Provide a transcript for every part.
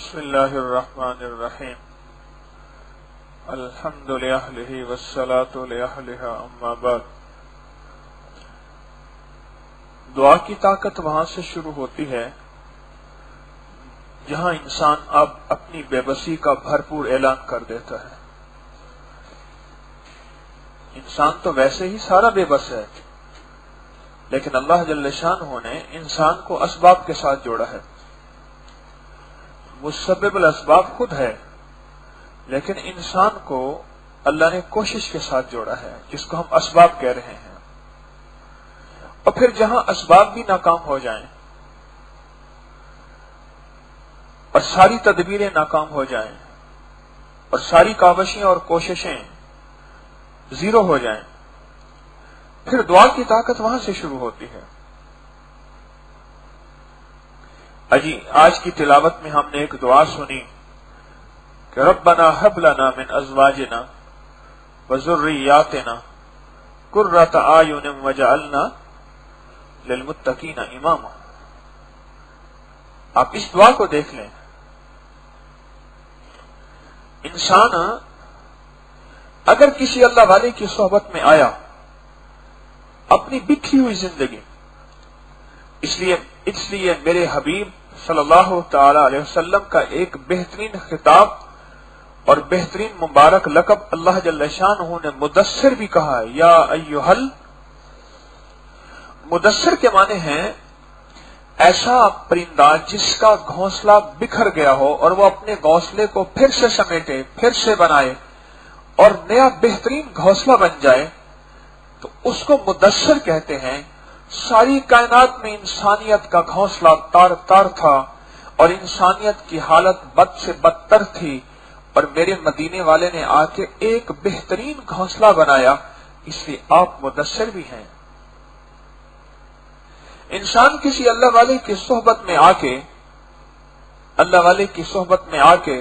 بسم اللہ الرحمن الرحیم الحمد للہ والصلاة لأہلہا اما بعد۔ دعا کی طاقت وہاں سے شروع ہوتی ہے جہاں انسان اب اپنی بے بسی کا بھرپور اعلان کر دیتا ہے۔ انسان تو ویسے ہی سارا بے بس ہے، لیکن اللہ جل شانہ نے انسان کو اسباب کے ساتھ جوڑا ہے۔ مسبب الاسباب خود ہے، لیکن انسان کو اللہ نے کوشش کے ساتھ جوڑا ہے، جس کو ہم اسباب کہہ رہے ہیں۔ اور پھر جہاں اسباب بھی ناکام ہو جائیں اور ساری تدبیریں ناکام ہو جائیں اور ساری کاوشیں اور کوششیں زیرو ہو جائیں، پھر دعا کی طاقت وہاں سے شروع ہوتی ہے۔ اجی آج کی تلاوت میں ہم نے ایک دعا سنی کہ ربنا ہب لنا من ازواجنا وذریاتنا قرۃ اعین وجعلنا للمتقین اماما۔ آپ اس دعا کو دیکھ لیں۔ انسان اگر کسی اللہ والے کی صحبت میں آیا، اپنی بکھری ہوئی زندگی، اس لیے میرے حبیب صلی اللہ تعالی علیہ وسلم کا ایک بہترین خطاب اور بہترین مبارک لقب اللہ جل شانہ نے مدثر بھی کہا ہے۔ یا ایھل مدثر کے معنی ہیں ایسا پرندہ جس کا گھونسلہ بکھر گیا ہو اور وہ اپنے گھونسلے کو پھر سے سمیٹے، پھر سے بنائے اور نیا بہترین گھونسلہ بن جائے، تو اس کو مدثر کہتے ہیں۔ ساری کائنات میں انسانیت کا گھونسلہ تار تار تھا اور انسانیت کی حالت بد سے بدتر تھی، اور میرے مدینے والے نے آ کے ایک بہترین گھونسلہ بنایا، اس لیے آپ مدثر بھی ہیں۔ انسان کسی اللہ والے کی صحبت میں آ کے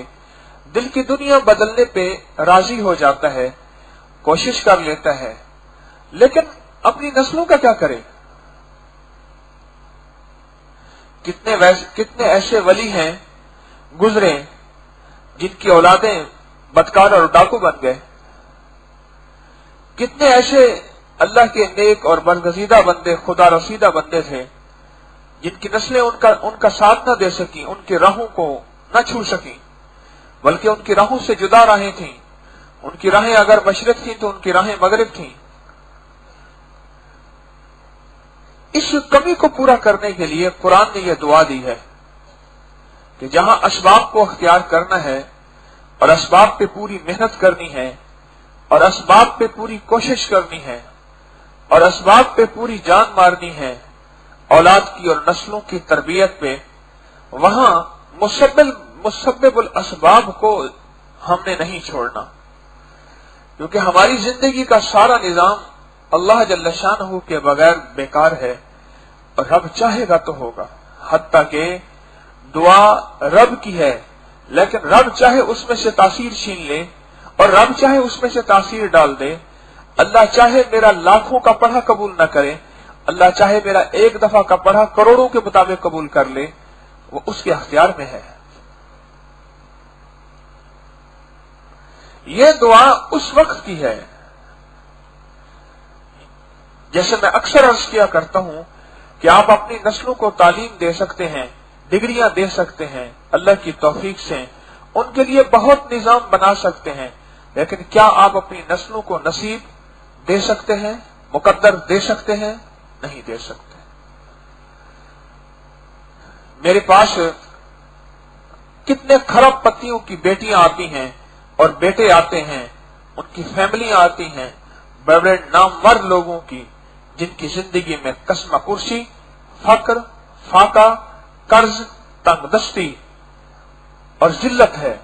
دل کی دنیا بدلنے پہ راضی ہو جاتا ہے، کوشش کر لیتا ہے، لیکن اپنی نسلوں کا کیا کرے؟ کتنے ایسے ولی ہیں گزرے جن کی اولادیں بدکار اور ڈاکو بن گئے، کتنے ایسے اللہ کے نیک اور برگزیدہ بندے، خدا رسیدہ بندے تھے جن کی نسلیں ان کا ساتھ نہ دے سکیں، ان کی راہوں کو نہ چھو سکیں، بلکہ ان کی راہوں سے جدا راہیں تھیں۔ ان کی راہیں اگر مشرق تھیں تو ان کی راہیں مغرب تھیں۔ اس کمی کو پورا کرنے کے لیے قرآن نے یہ دعا دی ہے کہ جہاں اسباب کو اختیار کرنا ہے اور اسباب پہ پوری محنت کرنی ہے اور اسباب پہ پوری کوشش کرنی ہے اور اسباب پہ پوری جان مارنی ہے اولاد کی اور نسلوں کی تربیت پہ، وہاں مسبب الاسباب کو ہم نے نہیں چھوڑنا، کیونکہ ہماری زندگی کا سارا نظام اللہ جل شانہ کے بغیر بیکار ہے، اور رب چاہے گا تو ہوگا۔ حتیٰ کہ دعا رب کی ہے، لیکن رب چاہے اس میں سے تاثیر چھین لے اور رب چاہے اس میں سے تاثیر ڈال دے۔ اللہ چاہے میرا لاکھوں کا پڑھا قبول نہ کرے، اللہ چاہے میرا ایک دفعہ کا پڑھا کروڑوں کے مطابق قبول کر لے، وہ اس کے اختیار میں ہے۔ یہ دعا اس وقت کی ہے، جیسے میں اکثر عرض کیا کرتا ہوں کہ آپ اپنی نسلوں کو تعلیم دے سکتے ہیں، ڈگریاں دے سکتے ہیں اللہ کی توفیق سے، ان کے لیے بہت نظام بنا سکتے ہیں، لیکن کیا آپ اپنی نسلوں کو نصیب دے سکتے ہیں، مقدر دے سکتے ہیں؟ نہیں دے سکتے۔ میرے پاس کتنے خراب پتیوں کی بیٹیاں آتی ہیں اور بیٹے آتے ہیں، ان کی فیملیاں آتی ہیں، بڑے بڑے نامور لوگوں کی، جن کی زندگی میں قسم کرسی، فقر، فاقہ، قرض، تنگ دستی اور ذلت ہے،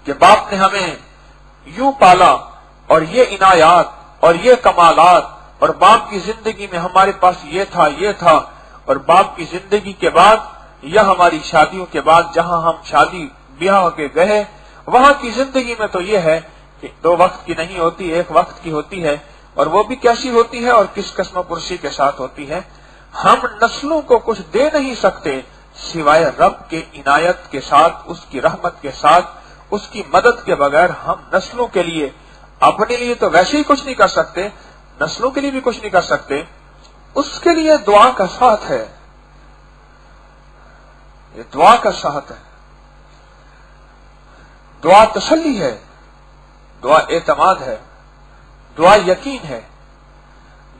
کہ باپ نے ہمیں یوں پالا اور یہ عنایات اور یہ کمالات، اور باپ کی زندگی میں ہمارے پاس یہ تھا، اور باپ کی زندگی کے بعد یا ہماری شادیوں کے بعد جہاں ہم شادی بیاہ کے گئے، وہاں کی زندگی میں تو یہ ہے کہ 2 وقت کی نہیں ہوتی، 1 وقت کی ہوتی ہے، اور وہ بھی کیسی ہوتی ہے اور کس قسم پرسی کے ساتھ ہوتی ہے۔ ہم نسلوں کو کچھ دے نہیں سکتے، سوائے رب کے عنایت کے ساتھ، اس کی رحمت کے ساتھ، اس کی مدد کے بغیر ہم نسلوں کے لیے، اپنے لیے تو ویسے ہی کچھ نہیں کر سکتے، نسلوں کے لیے بھی کچھ نہیں کر سکتے. اس کے لیے دعا کا ساتھ ہے. یہ دعا کا ساتھ ہے. دعا تسلی ہے، دعا اعتماد ہے، دعا یقین ہے،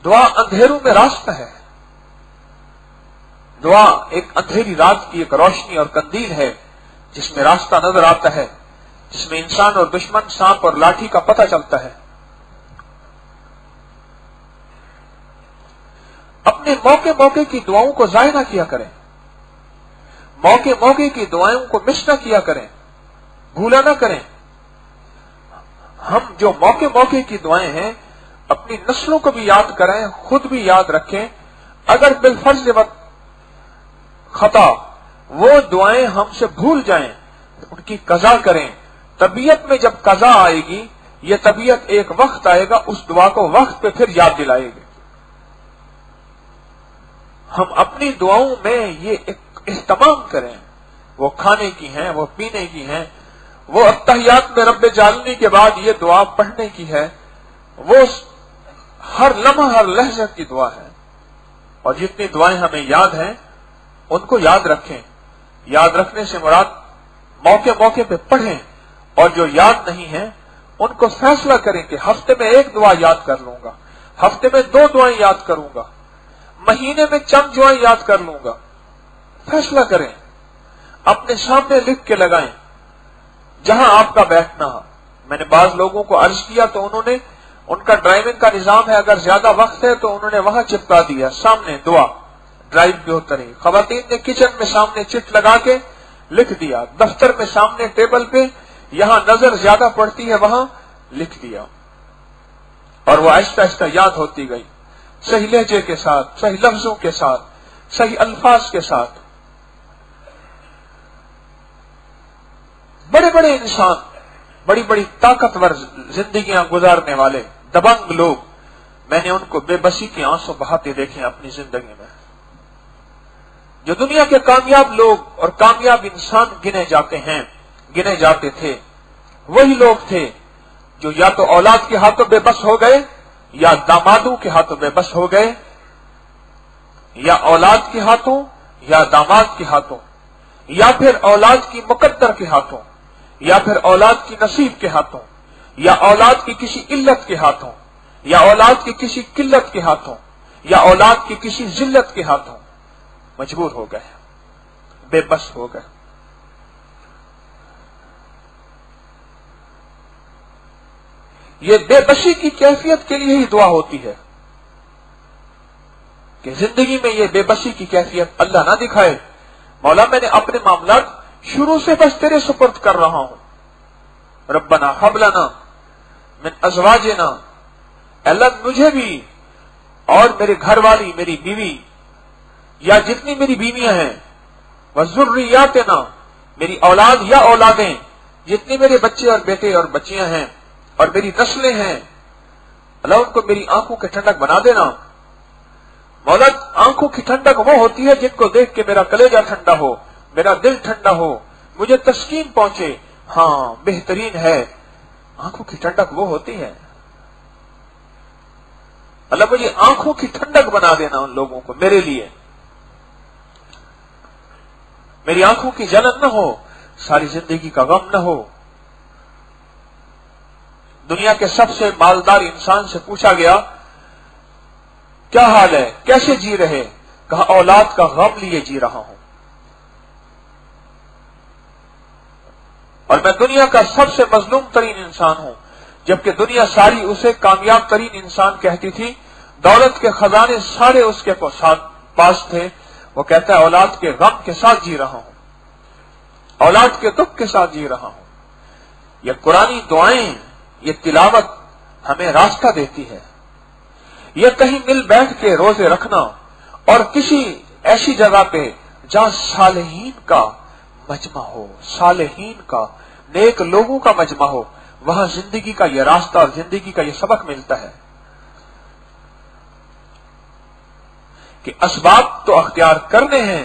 دعا اندھیروں میں راستہ ہے. دعا ایک اندھیری رات کی ایک روشنی اور قندیل ہے جس میں راستہ نظر آتا ہے، جس میں انسان اور دشمن، سانپ اور لاٹھی کا پتہ چلتا ہے. اپنے موقع موقع کی دعاؤں کو ضائع نہ کیا کریں. موقع موقع کی دعاؤں کو مس نہ کیا کریں، بھولا نہ کریں. ہم جو موقع موقع کی دعائیں ہیں اپنی نسلوں کو بھی یاد کریں، خود بھی یاد رکھیں. اگر بالفرض وقت خطا وہ دعائیں ہم سے بھول جائیں، ان کی قضا کریں. طبیعت میں جب قضا آئے گی، یہ طبیعت ایک وقت آئے گا، اس دعا کو وقت پہ پھر یاد دلائے گی. ہم اپنی دعاؤں میں یہ اہتمام کریں. وہ کھانے کی ہیں، وہ پینے کی ہیں، وہ اتحیات میں رب جالنی کے بعد یہ دعا پڑھنے کی ہے، وہ ہر لمحہ ہر لہجہ کی دعا ہے. اور جتنی دعائیں ہمیں یاد ہیں ان کو یاد رکھیں. یاد رکھنے سے مراد موقع موقع پہ پڑھیں، اور جو یاد نہیں ہیں ان کو فیصلہ کریں کہ ہفتے میں ایک دعا یاد کر لوں گا، ہفتے میں 2 دعائیں یاد کروں گا، مہینے میں چند دعائیں یاد کر لوں گا. فیصلہ کریں، اپنے سامنے لکھ کے لگائیں جہاں آپ کا بیٹھنا. میں نے بعض لوگوں کو عرض کیا تو انہوں نے، ان کا ڈرائیونگ کا نظام ہے، اگر زیادہ وقت ہے تو انہوں نے وہاں چپکا دیا سامنے دعا. ڈرائیو بھی ہوتا نہیں. خواتین نے کچن میں سامنے چٹ لگا کے لکھ دیا، دفتر میں سامنے ٹیبل پہ یہاں نظر زیادہ پڑتی ہے وہاں لکھ دیا، اور وہ آہستہ آہستہ یاد ہوتی گئی، صحیح لہجے کے ساتھ، صحیح لفظوں کے ساتھ، صحیح الفاظ کے ساتھ. بڑے بڑے انسان، بڑی بڑی طاقتور زندگیاں گزارنے والے دبنگ لوگ، میں نے ان کو بے بسی کے آنسو بہاتے دیکھے اپنی زندگی میں. جو دنیا کے کامیاب لوگ اور کامیاب انسان گنے جاتے تھے، وہی لوگ تھے جو یا تو اولاد کے ہاتھوں بے بس ہو گئے، یا دامادوں کے ہاتھوں بے بس ہو گئے، یا اولاد کے ہاتھوں یا داماد کے ہاتھوں، یا پھر اولاد کی مقدر کے ہاتھوں، یا پھر اولاد کی نصیب کے ہاتھوں، یا اولاد کی کسی علت کے ہاتھوں، یا اولاد کی کسی قلت کے ہاتھوں، یا اولاد کی کسی ذلت کے ہاتھوں مجبور ہو گئے، بے بس ہو گئے. یہ بے بسی کی کیفیت کے لیے ہی دعا ہوتی ہے کہ زندگی میں یہ بے بسی کی کیفیت اللہ نہ دکھائے. مولا میں نے اپنے معاملات شروع سے بس تیرے سپرد کر رہا ہوں. ربنا ہب لنا من ازواجنا، اللہ مجھے بھی اور میرے گھر والی، میری بیوی یا جتنی میری بیویاں ہیں، وذریاتنا، میری اولاد یا اولادیں، جتنی میرے بچے اور بیٹے اور بچیاں ہیں اور میری نسلیں ہیں، اللہ ان کو میری آنکھوں کے ٹھنڈک بنا دینا. مولا آنکھوں کی ٹھنڈک وہ ہوتی ہے جن کو دیکھ کے میرا کلیجہ ٹھنڈا ہو، میرا دل ٹھنڈا ہو، مجھے تسکین پہنچے. ہاں بہترین ہے، آنکھوں کی ٹھنڈک وہ ہوتی ہے. اللہ مجھے آنکھوں کی ٹھنڈک بنا دینا ان لوگوں کو میرے لیے. میری آنکھوں کی جلن نہ ہو، ساری زندگی کا غم نہ ہو. دنیا کے سب سے مالدار انسان سے پوچھا گیا کیا حال ہے، کیسے جی رہے؟ کہا اولاد کا غم لیے جی رہا ہوں. اور میں دنیا کا سب سے مظلوم ترین انسان ہوں، جبکہ دنیا ساری اسے کامیاب ترین انسان کہتی تھی، دولت کے خزانے سارے اس کے پاس تھے. وہ کہتا ہے اولاد کے غم کے ساتھ جی رہا ہوں، اولاد کے دکھ کے ساتھ جی رہا ہوں. یہ قرآنی دعائیں، یہ تلاوت ہمیں راستہ دیتی ہے. یہ کہیں مل بیٹھ کے روزے رکھنا اور کسی ایسی جگہ پہ جہاں صالحین کا مجمع ہو، صالحین کا، نیک لوگوں کا مجمع ہو، وہاں زندگی کا یہ راستہ اور زندگی کا یہ سبق ملتا ہے کہ اسباب تو اختیار کرنے ہیں،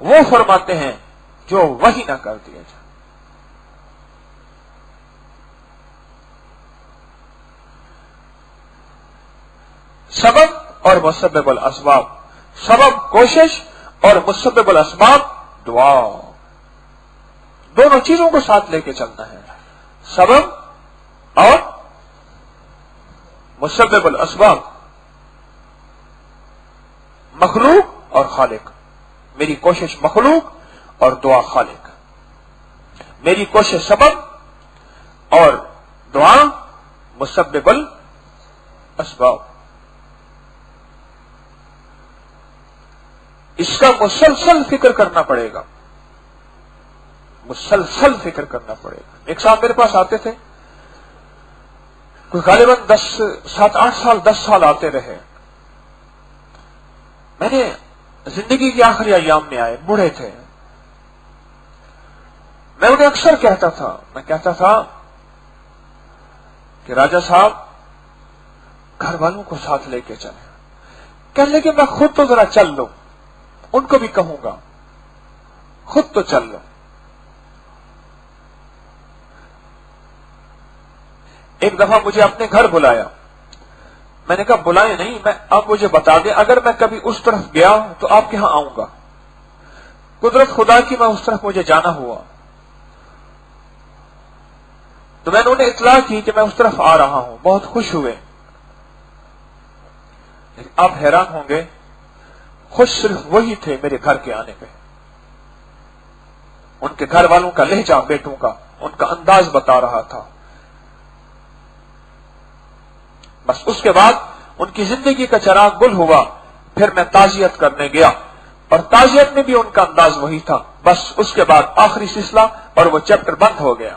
وہ فرماتے ہیں جو وہی نہ کر دیا جائے. سبب اور مسبب الاسباب، سبب کوشش اور مسبب الاسباب دعا، دونوں چیزوں کو ساتھ لے کے چلنا ہے. سبب اور مسبب الاسباب، مخلوق اور خالق. میری کوشش مخلوق اور دعا خالق. میری کوشش سبب اور دعا مسبب الاسباب. اس کا مسلسل فکر کرنا پڑے گا، مسلسل فکر کرنا پڑے گا. ایک صاحب میرے پاس آتے تھے، کوئی غالباً 7-8 سال 10 سال آتے رہے. میں نے زندگی کے آخری ایام میں آئے، بوڑھے تھے. میں انہیں اکثر کہتا تھا کہ راجا صاحب گھر والوں کو ساتھ لے کے چلیں. کہنے لگے میں خود تو ذرا چل لوں. ان کو بھی کہوں گا خود تو چل لو. ایک دفعہ مجھے اپنے گھر بلایا. میں نے کہا بلائے نہیں، میں آپ مجھے بتا دیں، اگر میں کبھی اس طرف گیا تو آپ کے ہاں آؤں گا. قدرت خدا کی میں اس طرف مجھے جانا ہوا تو میں نے انہیں اطلاع کی کہ میں اس طرف آ رہا ہوں. بہت خوش ہوئے. آپ حیران ہوں گے، خوش صرف وہی تھے میرے گھر کے آنے پہ. ان کے گھر والوں کا لہجہ، بیٹوں کا، ان کا انداز بتا رہا تھا. بس اس کے بعد ان کی زندگی کا چراغ گل ہوا. پھر میں تعزیت کرنے گیا اور تعزیت میں بھی ان کا انداز وہی تھا. بس اس کے بعد آخری سلسلہ اور وہ چیپٹر بند ہو گیا.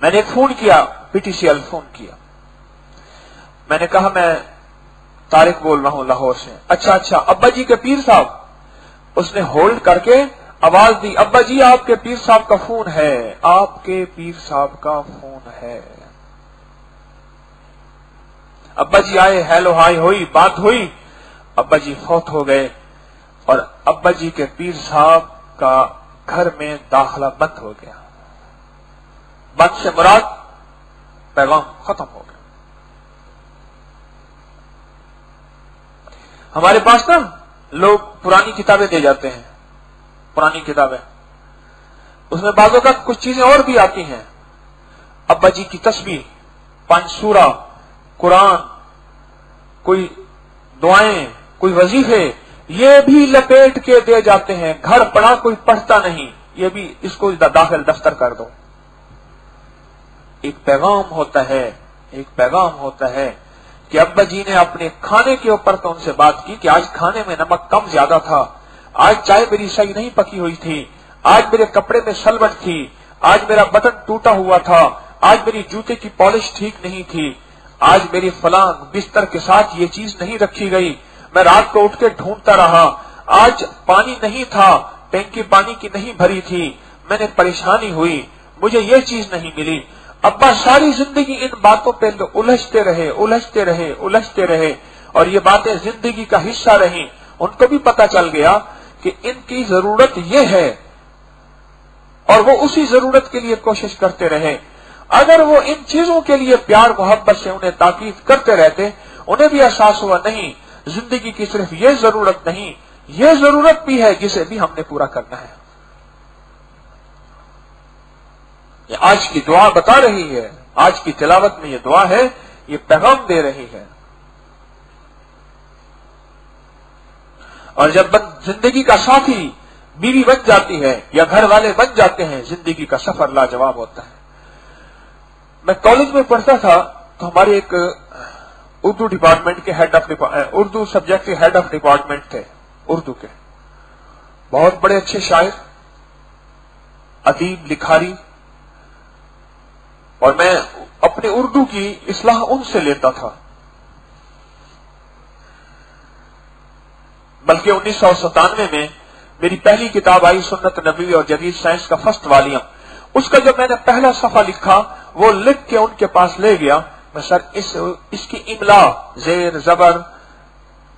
میں نے ایک فون کیا، PTCL فون کیا. میں نے کہا میں طارق بول رہا ہوں لاہور سے. اچھا ابا جی کے پیر صاحب. اس نے ہولڈ کر کے آواز دی، ابا جی آپ کے پیر صاحب کا فون ہے، آپ کے پیر صاحب کا فون ہے. ابا جی آئے، ہیلو ہائی ہوئی، بات ہوئی. ابا جی فوت ہو گئے اور ابا جی کے پیر صاحب کا گھر میں داخلہ بند ہو گیا. بند سے مراد پیغام ختم ہو گیا. ہمارے پاس نا لوگ پرانی کتابیں دے جاتے ہیں، پرانی کتابیں، اس میں بعض اوقات کچھ چیزیں اور بھی آتی ہیں. ابا جی کی تسبیح، 5 سورہ، قرآن، کوئی دعائیں، کوئی وظیفے، یہ بھی لپیٹ کے دے جاتے ہیں. گھر پڑھا کوئی پڑھتا نہیں، یہ بھی اس کو داخل دفتر کر دو. ایک پیغام ہوتا ہے کہ ابا جی نے اپنے کھانے کے اوپر تو ان سے بات کی کہ آج کھانے میں نمک کم زیادہ تھا، آج چائے میری صحیح نہیں پکی ہوئی تھی، آج میرے کپڑے میں سلوٹ تھی، آج میرا بٹن ٹوٹا ہوا تھا، آج میری جوتے کی پالش ٹھیک نہیں تھی، آج میری فلاں بستر کے ساتھ یہ چیز نہیں رکھی گئی، میں رات کو اٹھ کے ڈھونڈتا رہا، آج پانی نہیں تھا، ٹینکی پانی کی نہیں بھری تھی، میں نے پریشانی ہوئی، مجھے یہ چیز نہیں ملی. ابا ساری زندگی ان باتوں پہ الجھتے رہے اور یہ باتیں زندگی کا حصہ رہیں. ان کو بھی پتا چل گیا کہ ان کی ضرورت یہ ہے اور وہ اسی ضرورت کے لیے کوشش کرتے رہے. اگر وہ ان چیزوں کے لیے پیار محبت سے انہیں تاکید کرتے رہتے، انہیں بھی احساس ہوا نہیں زندگی کی صرف یہ ضرورت نہیں، یہ ضرورت بھی ہے جسے بھی ہم نے پورا کرنا ہے. یہ آج کی دعا بتا رہی ہے، آج کی تلاوت میں یہ دعا ہے، یہ پیغام دے رہی ہے. اور جب زندگی کا ساتھی بیوی بن جاتی ہے یا گھر والے بن جاتے ہیں، زندگی کا سفر لاجواب ہوتا ہے. میں کالج میں پڑھتا تھا تو ہمارے ایک اردو ڈپارٹمنٹ کے اردو سبجیکٹ کے ہیڈ آف ڈپارٹمنٹ تھے، اردو کے بہت بڑے اچھے شاعر، ادیب، لکھاری، اور میں اپنے اردو کی اصلاح ان سے لیتا تھا. بلکہ 1997 میں میری پہلی کتاب آئی سنت نبوی اور جدید سائنس کا فرسٹ والیوم. اس کا جب میں نے پہلا صفحہ لکھا، وہ لکھ کے ان کے پاس لے گیا. میں سر اس کی املا، زیر، زبر،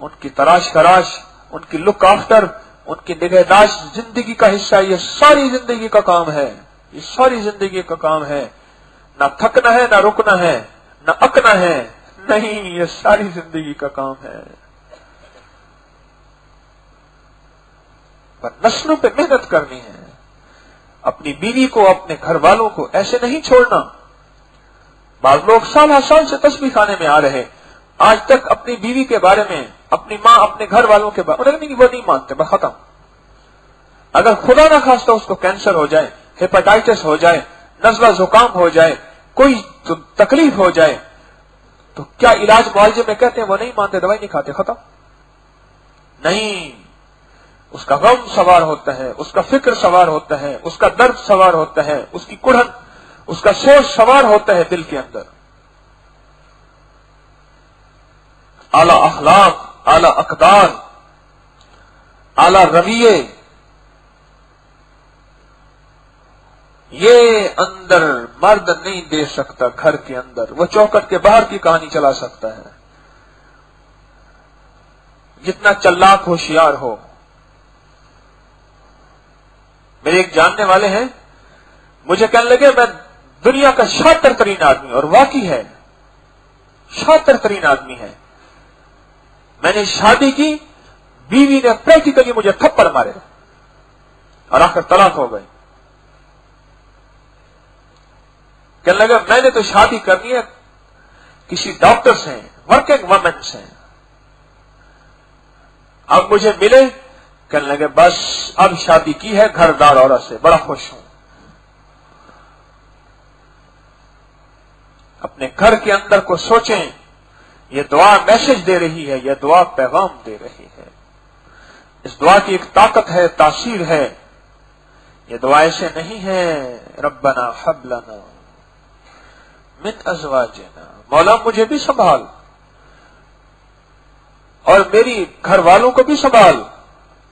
ان کی تراش خراش، ان کی لک آفٹر، ان کی نگہداشت زندگی کا حصہ ہے. یہ ساری زندگی کا کام ہے، یہ ساری زندگی کا کام ہے. نہ تھکنا ہے، نہ رکنا ہے، نہ اکنا ہے، نہیں، یہ ساری زندگی کا کام ہے. پر نسلوں پہ محنت کرنی ہے. اپنی بیوی کو، اپنے گھر والوں کو ایسے نہیں چھوڑنا. بعض لوگ سال ہر سال سے تسبیح خانے میں آ رہے، آج تک اپنی بیوی کے بارے میں، اپنی ماں، اپنے گھر والوں کے بارے میں وہ نہیں مانتے، بس ختم. اگر خدا نہ خواستہ اس کو کینسر ہو جائے، ہیپاٹائٹس ہو جائے، نزلہ زکام ہو جائے، کوئی تکلیف ہو جائے، تو کیا علاج معالجے میں کہتے ہیں وہ نہیں مانتے، دوائی نہیں کھاتے، ختم. نہیں، اس کا غم سوار ہوتا ہے، اس کا فکر سوار ہوتا ہے، اس کا درد سوار ہوتا ہے، اس کی کڑھن، اس کا سوچ سوار ہوتا ہے دل کے اندر. اعلی اخلاق، اعلی اقدار، اعلی رویے، یہ اندر مرد نہیں دے سکتا. گھر کے اندر وہ چوکٹ کے باہر کی کہانی چلا سکتا ہے، جتنا چلاک ہوشیار ہو. میرے ایک جاننے والے ہیں، مجھے کہنے لگے میں دنیا کا شاطر ترین آدمی، اور واقعی ہے، شاطر ترین آدمی ہے. میں نے شادی کی، بیوی نے پریکٹیکلی مجھے تھپڑ مارے اور آخر طلاق ہو گئی. کہنے لگا میں نے تو شادی کرنی ہے، کسی ڈاکٹر سے، ورکنگ وومن سے. اب مجھے ملے، کہنے لگے بس اب شادی کی ہے گھر دار عورت سے، بڑا خوش ہوں. اپنے گھر کے اندر کو سوچیں، یہ دعا میسج دے رہی ہے، یہ دعا پیغام دے رہی ہے. اس دعا کی ایک طاقت ہے، تاثیر ہے. یہ دعا ایسے نہیں ہے ربنا ہب لنا من ازواجنا، مولا مجھے بھی سنبھال اور میری گھر والوں کو بھی سنبھال،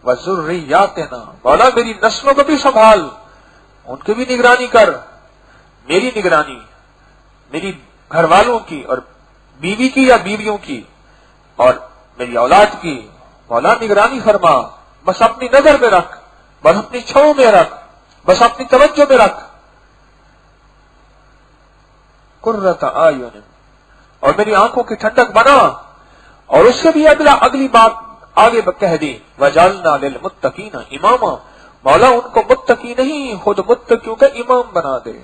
وذریاتنا، مولا میری نسلوں کو بھی سنبھال، ان کی بھی نگرانی کر. میری نگرانی، میری گھر والوں کی اور بیوی کی یا بیویوں کی اور میری اولاد کی، مولا نگرانی فرما. بس اپنی نظر میں رکھ، بس اپنی چھاؤں میں رکھ، بس اپنی توجہ میں رکھ. قرۃ اعین، اور میری آنکھوں کی ٹھنڈک بنا. اور اس سے بھی اگلی بات آگے کہہ دی، وجعلنا للمتقین اماما، مولا ان کو متقی نہیں، خود متقیوں کا امام بنا دے.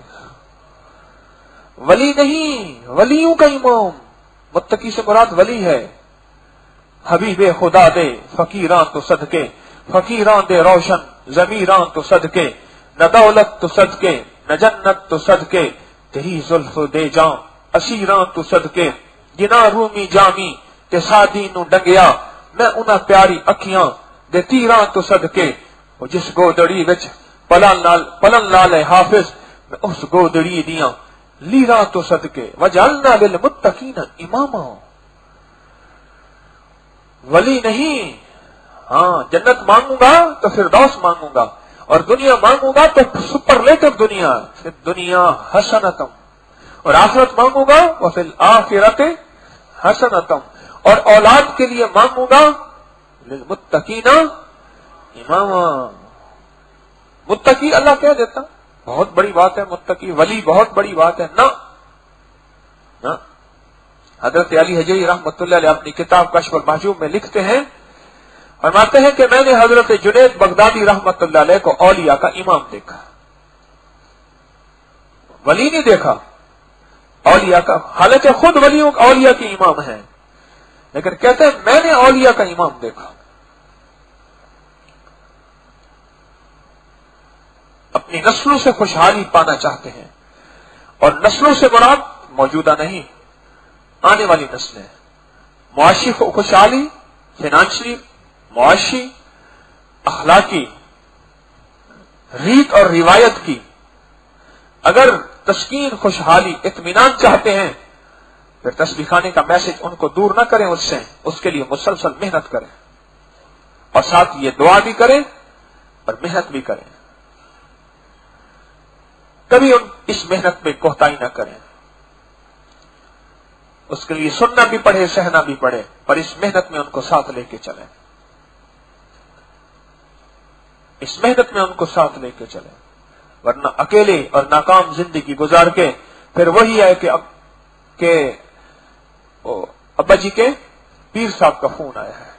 ولی نہیں، ولیوں کا امام. متقی سے مراد ولی ہے. حبیب خدا دے فقیران تو صدقے، فقیران دے روشن ضمیران تو صدقے، نہ دولت تو صدقے، نہ جنت تو صدقے، تیری زلف دے جام اسیران تو صدقے، جنا رومی جامی تے سادی نو ڈنگیا، میں انہاں پیاری اکھیاں دے تیران تو صدقے. وہ جس گودڑی وچ پلن لال حافظ، میں اس گودڑی دیاں لیرا تو صدقے. وجعلنا للمتقین اماما، ولی نہیں. ہاں جنت مانگوں گا تو فردوس مانگوں گا، اور دنیا مانگوں گا تو سپرلیٹو دنیا، پھر دنیا حسنتم. اور آخرت مانگوں گا وہ فی الآخرت حسنتم. اور اولاد کے لیے مانگوں گا للمتقین اماما. متقی اللہ کہہ دیتا، بہت بڑی بات ہے. متقی ولی بہت بڑی بات ہے. نہ حضرت علی حجوی رحمۃ اللہ علیہ اپنی کتاب کشف المحجوب میں لکھتے ہیں، فرماتے ہیں کہ میں نے حضرت جنید بغدادی رحمۃ اللہ علیہ کو اولیاء کا امام دیکھا، ولی نہیں دیکھا، اولیاء کا. حالانکہ خود ولیوں اولیاء کے امام ہیں، لیکن کہتے ہیں میں نے اولیاء کا امام دیکھا. اپنی نسلوں سے خوشحالی پانا چاہتے ہیں، اور نسلوں سے مراد موجودہ نہیں، آنے والی نسلیں. معاشی خوشحالی، فائنانشلی، معاشی، اخلاقی، ریت اور روایت کی. اگر تسکین، خوشحالی، اطمینان چاہتے ہیں، پھر تسبیح خانے کا میسج ان کو دور نہ کریں اس سے، اس کے لیے مسلسل محنت کریں، اور ساتھ یہ دعا بھی کریں اور محنت بھی کریں. کبھی اس محنت میں کوتاہی نہ کریں. اس کے لیے سننا بھی پڑے، سہنا بھی پڑے. اور اس محنت میں ان کو ساتھ لے کے چلیں، اس محنت میں ان کو ساتھ لے کے چلیں، ورنہ اکیلے اور ناکام زندگی گزار کے پھر وہی ہے کہ ابا جی کے پیر صاحب کا فون آیا ہے،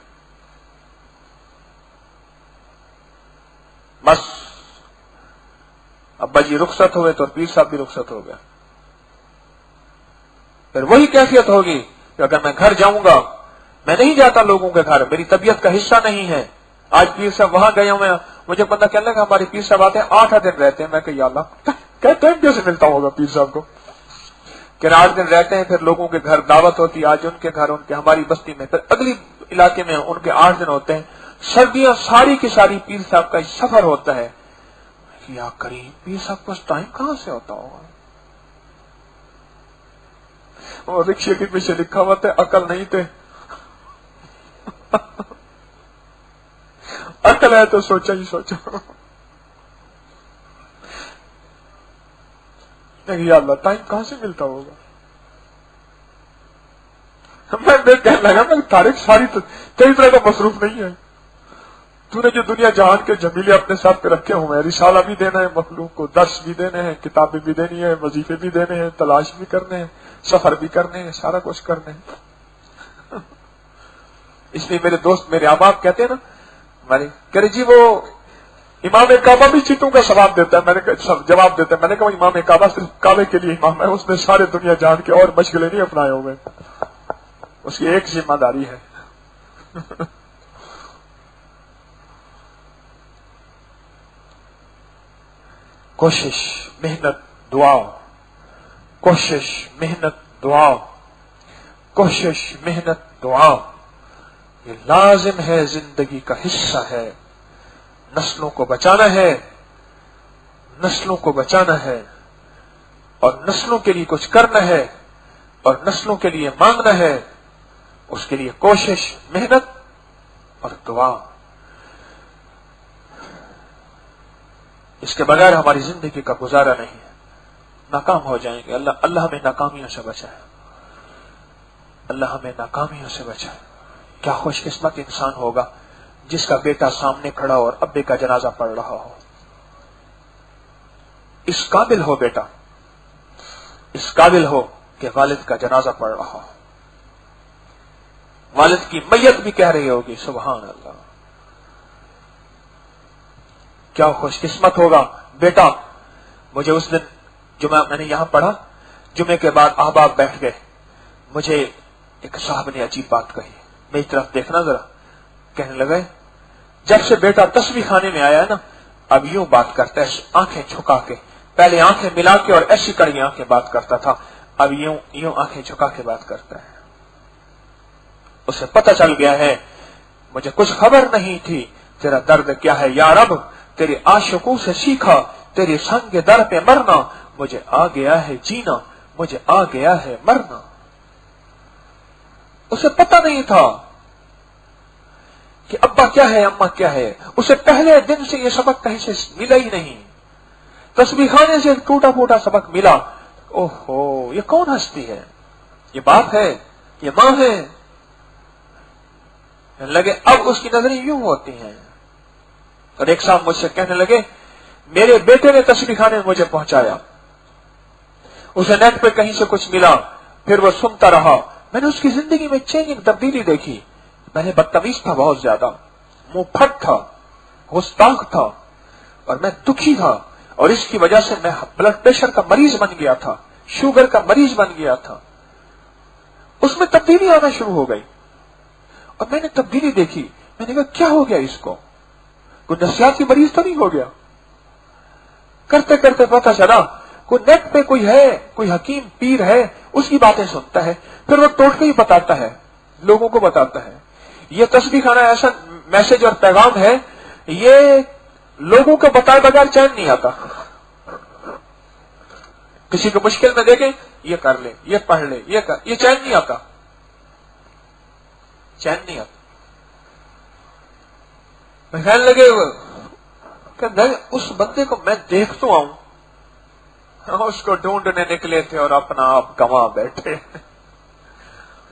بس ابا جی رخصت ہوئے تو پیر صاحب بھی رخصت ہو گیا۔ پھر وہی کیفیت ہوگی کہ اگر میں گھر جاؤں گا، میں نہیں جاتا لوگوں کے گھر، میری طبیعت کا حصہ نہیں ہے، آج پیر صاحب وہاں گیا ہوں میں، مجھے پتا کہنے لگا ہمارے پیر صاحب آتے ہیں 8 دن رہتے ہیں، میں کہ یا اللہ ٹائم کیسے ملتا ہوگا پیر صاحب کو کہ 8 دن رہتے ہیں، پھر لوگوں کے گھر دعوت ہوتی، آج ان کے گھر، ان کے ہماری بستی میں، پھر اگلی علاقے میں ان کے 8 دن ہوتے ہیں، سردیاں ساری کی ساری پیر صاحب کا سفر ہوتا ہے۔ یا کریم، پیر صاحب کو ٹائم کہاں سے ہوتا ہوگا؟ اور رکشے کے پیچھے لکھا ہوا تھا عقل نہیں تھے، عقل ہے تو سوچا ہی سوچا۔ یا اللہ ٹائم کہاں سے ملتا ہوگا؟ میں کہنے لگا میں تاریخ ساری کئی طرح کا مصروف نہیں ہے، تو نے جو دنیا جہان کے جمیلے اپنے ساتھ پہ رکھے ہوئے ہیں، رسالہ بھی دینا ہے مخلوق کو، درس بھی دینے ہیں، کتابیں بھی دینی ہے، وظیفے بھی دینے ہیں، تلاش بھی کرنے ہیں، سفر بھی کرنے ہیں، سارا کچھ کرنے ہیں۔ اس لیے میرے دوست، میرے احباب کہتے ہیں نا، کہہ رہے جی وہ امام کعبہ بھی چیتوں کا ثواب دیتا ہے، میں نے جواب دیتا ہے، میں نے کہا امام کعبہ صرف کعبے کے لیے امام ہے، اس نے سارے دنیا جان کے اور مشغلے نہیں اپنائے ہوئے، اس کی ایک ذمہ داری ہے۔ کوشش، محنت، دعا، کوشش، محنت، دعا، کوشش، محنت، دعا، یہ لازم ہے، زندگی کا حصہ ہے۔ نسلوں کو بچانا ہے، نسلوں کو بچانا ہے، اور نسلوں کے لیے کچھ کرنا ہے، اور نسلوں کے لیے مانگنا ہے، اس کے لیے کوشش، محنت اور دعا۔ اس کے بغیر ہماری زندگی کا گزارا نہیں ہے، ناکام ہو جائیں گے۔ اللہ ہمیں ناکامیوں سے بچائے، اللہ ہمیں ناکامیوں سے بچائے۔ کیا خوش قسمت انسان ہوگا جس کا بیٹا سامنے کھڑا ہو اور ابے کا جنازہ پڑھ رہا ہو۔ اس قابل ہو بیٹا، اس قابل ہو کہ والد کا جنازہ پڑھ رہا ہو، والد کی میت بھی کہہ رہی ہوگی سبحان اللہ۔ کیا خوش قسمت ہوگا بیٹا۔ مجھے اس دن جمعہ میں نے یہاں پڑھا، جمعے کے بعد احباب بیٹھ گئے، مجھے ایک صاحب نے عجیب بات کہی، میری طرف دیکھنا ذرا، کہنے لگے جب سے بیٹا تسبیح خانے میں آیا ہے نا، اب یوں بات کرتا ہے آنکھیں جھکا کے، پہلے آنکھیں ملا کے اور ایسی کڑی آنکھیں بات کرتا تھا، اب یوں آنکھیں جھکا کے بات کرتا ہے۔ اسے پتہ چل گیا ہے مجھے کچھ خبر نہیں تھی تیرا درد کیا ہے یا رب، تیرے عاشقوں سے سیکھا، تیرے سنگ در پہ مرنا، مجھے آ گیا ہے جینا، مجھے آ گیا ہے مرنا۔ اسے پتہ نہیں تھا کہ ابا کیا ہے، اماں کیا ہے، اسے پہلے دن سے یہ سبق کہیں سے ملا ہی نہیں، تسبیح خانے سے ٹوٹا پھوٹا سبق ملا۔ اوہو، یہ کون ہستی ہے، یہ باپ ہے، یہ ماں ہے۔ لگے اب اس کی نظریں یوں ہوتی ہیں۔ اور ایک صاحب مجھ سے کہنے لگے میرے بیٹے نے تسبیح خانے میں مجھے پہنچایا، اسے نیٹ پہ کہیں سے کچھ ملا، پھر وہ سنتا رہا، میں نے اس کی زندگی میں چینجنگ، تبدیلی دیکھی۔ میں نے بدتمیز تھا بہت زیادہ، منہ پھٹ تھا، گستاخ تھا، اور میں دکھی تھا، اور اس کی وجہ سے میں بلڈ پریشر کا مریض بن گیا تھا، شوگر کا مریض بن گیا تھا۔ اس میں تبدیلی آنا شروع ہو گئی، اور میں نے تبدیلی دیکھی، میں نے کہا کیا ہو گیا اس کو، کوئی نفسیاتی مریض تو نہیں ہو گیا؟ کرتے کرتے پتہ چلا کوئی نیٹ پہ کوئی ہے، کوئی حکیم پیر ہے، اس کی باتیں سنتا ہے، پھر وہ ٹوٹ کے ہی بتاتا ہے، لوگوں کو بتاتا ہے۔ یہ تسبیح خانہ ایسا میسج اور پیغام ہے، یہ لوگوں کو بتائے بغیر چین نہیں آتا۔ کسی کو مشکل میں دیکھیں یہ کر لے، یہ پڑھ لے، یہ کر، یہ چین نہیں آتا، چین نہیں آتا۔ میں کہنے لگے کہ اس بندے کو میں دیکھ تو آؤں، اس کو ڈھونڈنے نکلے تھے اور اپنا آپ گنوا بیٹھے۔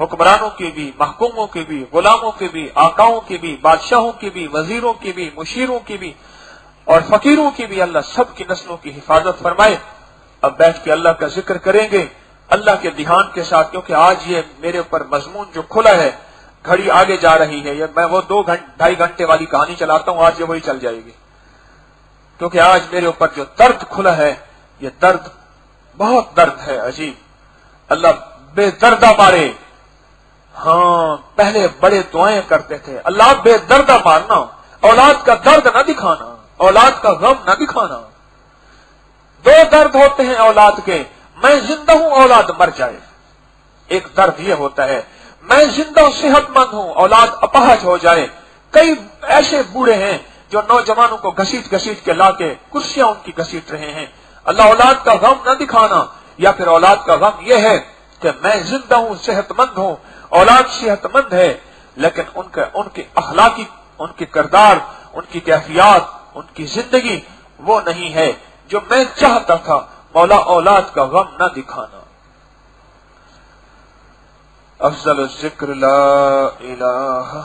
حکمرانوں کی بھی، محکوموں کی بھی، غلاموں کی بھی، آقاؤں کی بھی، بادشاہوں کی بھی، وزیروں کی بھی، مشیروں کی بھی اور فقیروں کی بھی اللہ سب کی نسلوں کی حفاظت فرمائے۔ اب بیٹھ کے اللہ کا ذکر کریں گے اللہ کے دھیان کے ساتھ، کیونکہ آج یہ میرے اوپر مضمون جو کھلا ہے، گھڑی آگے جا رہی ہے، میں وہ 2-2.5 گھنٹے والی کہانی چلاتا ہوں، آج یہ وہی چل جائے گی، کیونکہ آج میرے اوپر جو درد کھلا ہے یہ درد بہت درد ہے عجیب۔ اللہ بے دردہ مارے۔ ہاں پہلے بڑے دعائیں کرتے تھے، اللہ بے دردہ مارنا، اولاد کا درد نہ دکھانا، اولاد کا غم نہ دکھانا۔ 2 درد ہوتے ہیں اولاد کے، میں زندہ ہوں اولاد مر جائے۔ ایک درد یہ ہوتا ہے میں زندہ ہوں صحت مند ہوں اولاد اپاہج ہو جائے۔ کئی ایسے بوڑھے ہیں جو نوجوانوں کو گھسیٹ گھسیٹ کے لا کے کرسیاں ان کی گھسیٹ رہے ہیں۔ اللہ اولاد کا غم نہ دکھانا، یا پھر اولاد کا غم یہ ہے کہ میں زندہ ہوں صحت مند ہوں، اولاد صحت مند ہے لیکن ان کے اخلاقی، ان کے کردار، ان کی کیفیات، ان کی زندگی وہ نہیں ہے جو میں چاہتا تھا۔ مولا اولاد کا غم نہ دکھانا۔ افضل الذکر لا الہ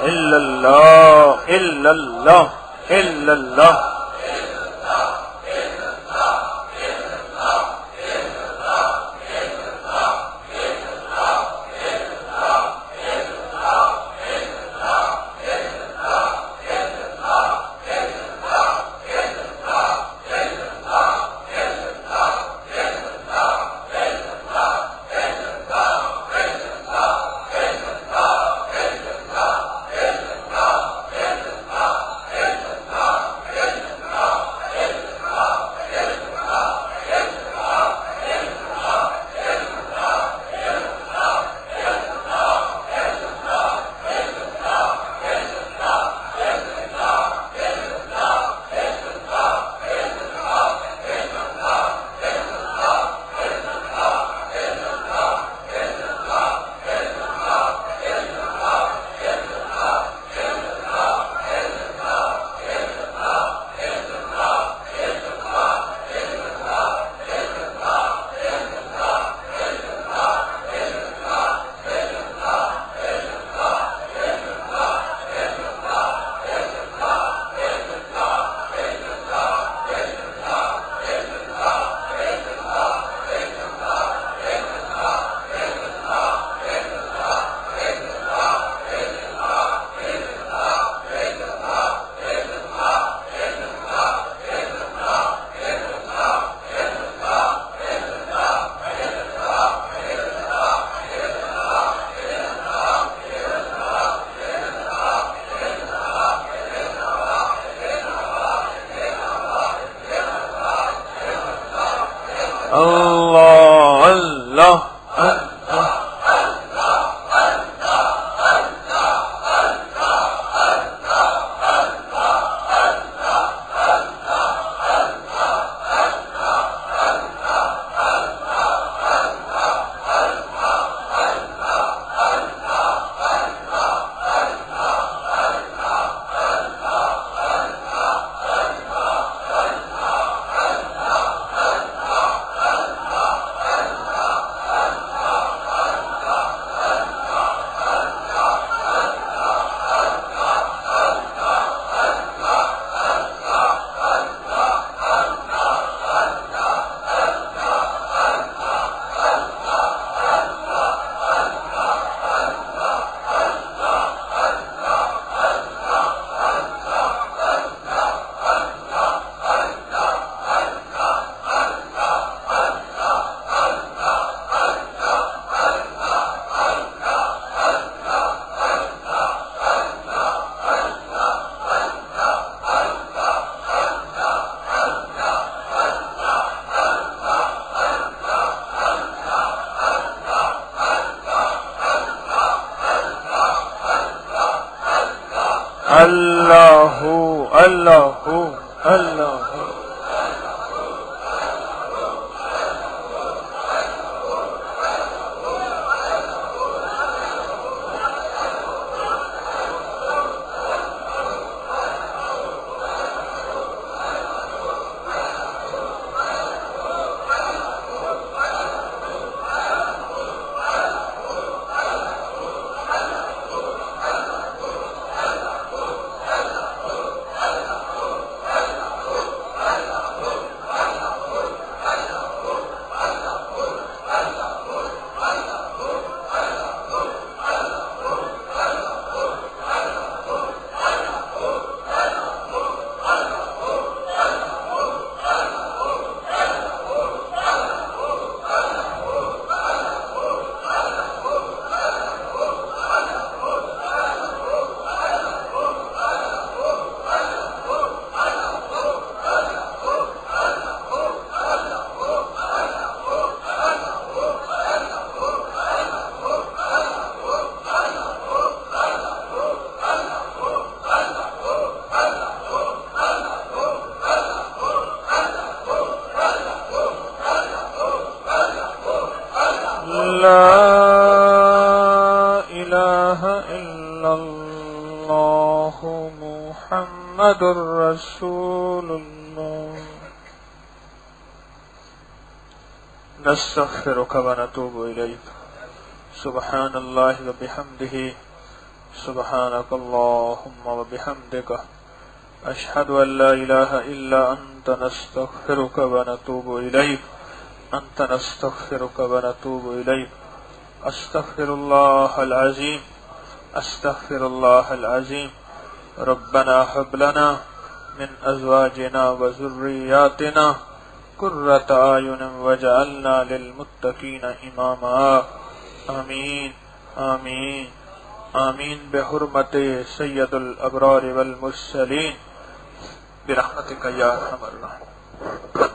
الا اللہ الا اللہ الا اللہ۔ اللہ اللہ محمد رسول الله. نستغفرك ونتوب إليك. سبحان الله وبحمده. سبحانك اللهم وبحمدك. أشهد أن لا إله إلا أنت. نستغفرك ونتوب إليك. أنت نستغفرك ونتوب إليك. أستغفر الله العظيم. أستغفر الله العظيم. ربنا هب لنا من أزواجنا وذرياتنا قرة أعين واجعلنا للمتقين إماما. آمين آمين آمين بحرمة سيد الأبرار والمرسلين برحمتك يا أرحم الراحمين.